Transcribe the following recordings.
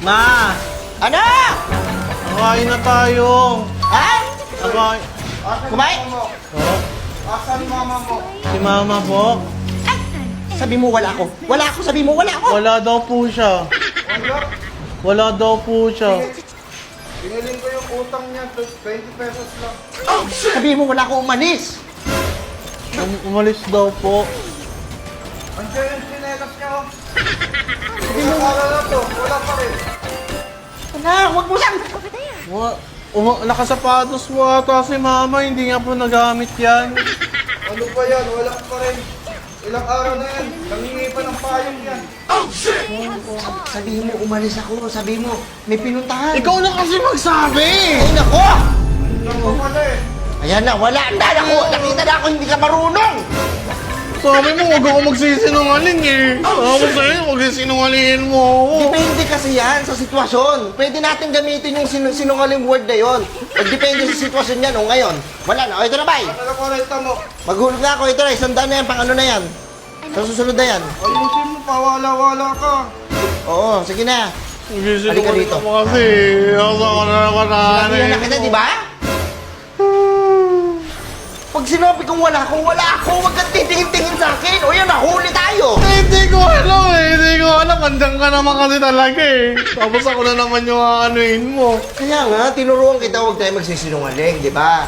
Ma! Ano? Kakain na tayo. Ha? Kakain. Kumain? Oh, Asan mama mo? si mama po. Sabi mo wala ako. Wala ako, sabi mo wala ako. Wala daw po siya. Wala. Wala daw po siya. Piniling ko yung utang niya, 20 pesos lang. Sabi mo wala ako umalis. Umalis daw po. Andiyan yung sinelas niya, oh. Ilang araw na to, wala pa rin. Anak, wag mo sang. Nakasapatos mo ata si mama. Hindi nga po nagamit yan. Ano ba yan? Wala pa rin. Ilang araw na yan. Nangingi pa ng payong yan. Sabi mo umalis ako. Sabi mo may pinuntahan. Ikaw na kasi magsabi! Ay nako! Lang ko pala eh. Ayan na, wala na ako. Nakita na ako hindi ka marunong. Sabi mo, huwag ako magsisinungaling eh. Ako sa'yo, huwag sinungalingin mo ako. Depende kasi yan sa sitwasyon. Pwede natin gamitin yung sinungaling word na yun. O depende sa sitwasyon yan. O ngayon, wala na. O ito na, bay. Ano lang korenta mo? Maghulog na ako. Ito na, 100 na yan. Pang ano na yan. Sa susunod na yan. Ayusin mo, pawala-wala ka. Oo, sige na. Sinungaling dito. mo kasi. Asa ka na naman Sabi na kita, di ba? Pag sinabi kong wala ako, huwag kang titingin-tingin sa akin. O yan, nahuli tayo. Hindi ko alam eh. Hindi ko alam. Andyan ka naman kasi talaga eh. Tapos ako na naman yung aanuin mo. Kaya nga, tinuruan kita huwag tayo magsisinungaling, di ba?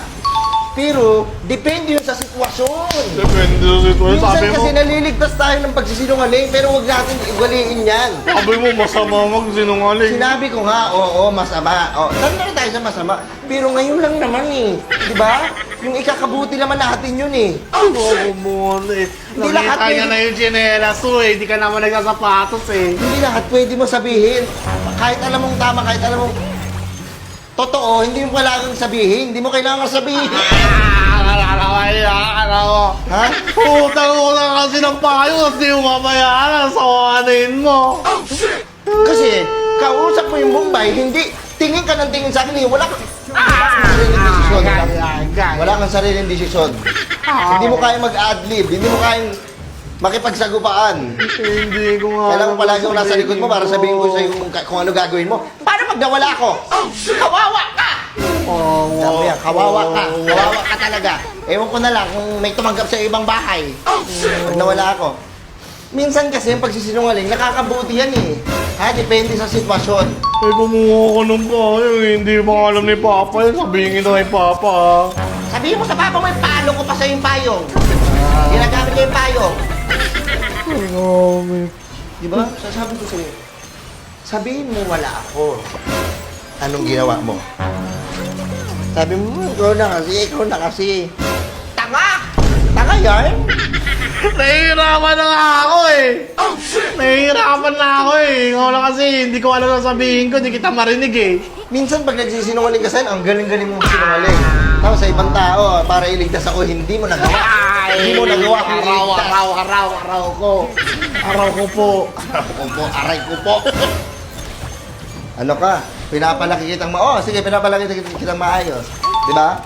Pero, depende yun sa sitwasyon. Depende sa sitwasyon. Minsan Sabi mo, kasi naliligtas tayo ng pagsisinungaling, pero huwag natin igaliin yan. sabi mo masama magsinungaling. Sinabi ko nga, oo, masama. O, tanda tayo sa masama. Pero ngayon lang naman eh. Di ba? Yung ikakabuti naman natin yun eh. Oo mo eh. Hindi lahat Nakita niya pwede- na yung chinelas mo eh. Hindi ka naman nagsasapatos eh. Hindi lahat pwede mo sabihin. Kahit alam mong tama, kahit alam mong totoo, hindi mo kailangang sabihin. Hindi mo kailangang sabihin. Ha? Utang-utang kasi ng payo at di mo mabayaran sa kanin mo. Kasi, kausap mo yung Bombay, hindi, tingin ka ng tingin sa akin, wala kang sariling desisyon. Wala kang sariling desisyon. Hindi mo kaya mag-adlib, hindi mo kayang makipagsagupaan. Hindi ko nga. Kailangan palagi ako nasa likod mo para sabihin ko sa'yo kung ano gagawin mo. Paano pag nawala ako? Kawawa ka! Sabi yan, kawawa ka. Kawawa ka talaga. Ewan ko na lang kung may tumanggap sa ibang bahay. Pag nawala ako. Minsan kasi yung pagsisinungaling, nakakabuti yan eh. Ha, depende sa sitwasyon. Eh, kumuha ko ng payo eh. Hindi ba alam ni Papa yun? Sabihin ito kay Papa ah. Sabihin mo sa papa mo, palo ko pa sa yung payong. Ginagamit ko yung payong. Grabe. Di ba? Sasabi ko sa'yo. Sabihin mo wala ako. Anong ginawa mo? Sabi mo, ikaw na kasi. Tanga! Tanga yan? Nahihirapan na nga ako eh. Nahihirapan na ako eh. Ikaw lang kasi hindi ko alam na sabihin ko. Hindi kita marinig eh. Minsan pag nagsisinungaling ka sa'yo, ang galing-galing mong sinungaling. Tapos sa ibang tao, para iligtas ako, hindi mo nagawa. Hindi mo nagawa kung iligtas. Araw ko. Araw ko po. Aray ko po. Ano ka? Pinapalaki kitang sige, pinapalaki kitang maayos. Di ba?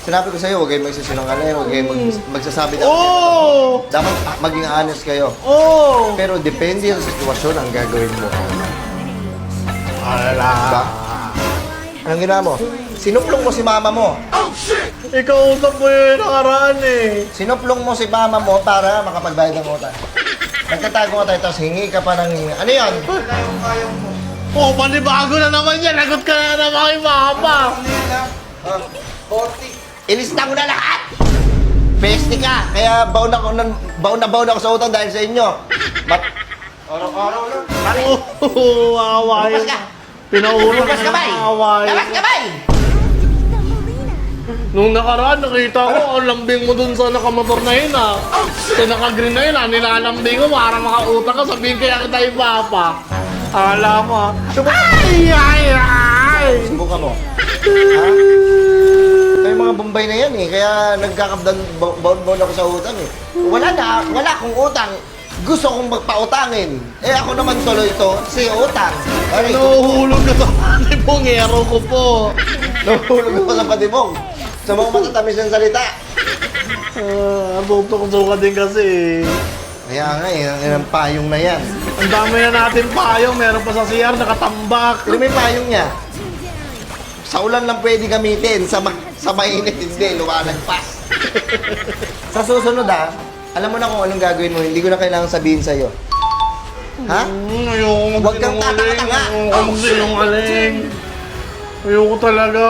Sinabi ko sa'yo, huwag kayong magsisinungaling, huwag kayong magsasabi na. Oh! Dapat maging honest kayo. Oh! Pero depende sa sitwasyon ang gagawin mo. Ala. Diba? Anong ginawa mo? Sinuplong mo si mama mo. Ikaw usap mo yung nakaraan eh. Sinuplong mo si mama mo para makapagbayad ng utang. Nagtatago ka tayo, tapos hingi ka pa ng hingi. Ano yan? Wala yung payong mo. Oh, panibago na naman yan. Lagot ka na naman kay Papa. Ano yan ha? 40. Ilista ko na lahat! Peste ka! Kaya baon na ako sa utang dahil sa inyo. Araw-araw lang. Oh, awa Lumabas yun. ka! Pinaurang Labas ka, bay! awa yun. Labas ka, bay! Nung nakaraan, nakita ko, ang lambing mo dun sa nakamotor na yun ah. Sa naka-green na yun ah, nilalambing mo para makautang ka, sabihin kaya kita yung Papa. Akala mo ah. Ay! Subukan mo. Ha? Kaya mga Bombay na yan eh. Kaya nagkakabdan baon-baon ako sa utang eh. Wala akong utang. Gusto kong magpautangin. Eh ako naman tuloy ito, si utang. Aray ko po. Nahuhulog ka sa patibong, ero ko po. Nahulog ako sa patibong. Sa mga matatamis ng salita. Tutok-tuka din kasi. Kaya nga eh, ang payong na yan. Ang dami na natin payong, meron pa sa CR, nakatambak. Pero may payong niya. Sa ulan lang pwede gamitin, sa mainit hindi, lumalagpas. Sa susunod alam mo na kung anong gagawin mo, hindi ko na kailangan sabihin sa'yo. Ha? Ayoko Huwag kang tatanga-tanga. Ayoko magsinungaling. Ayoko talaga.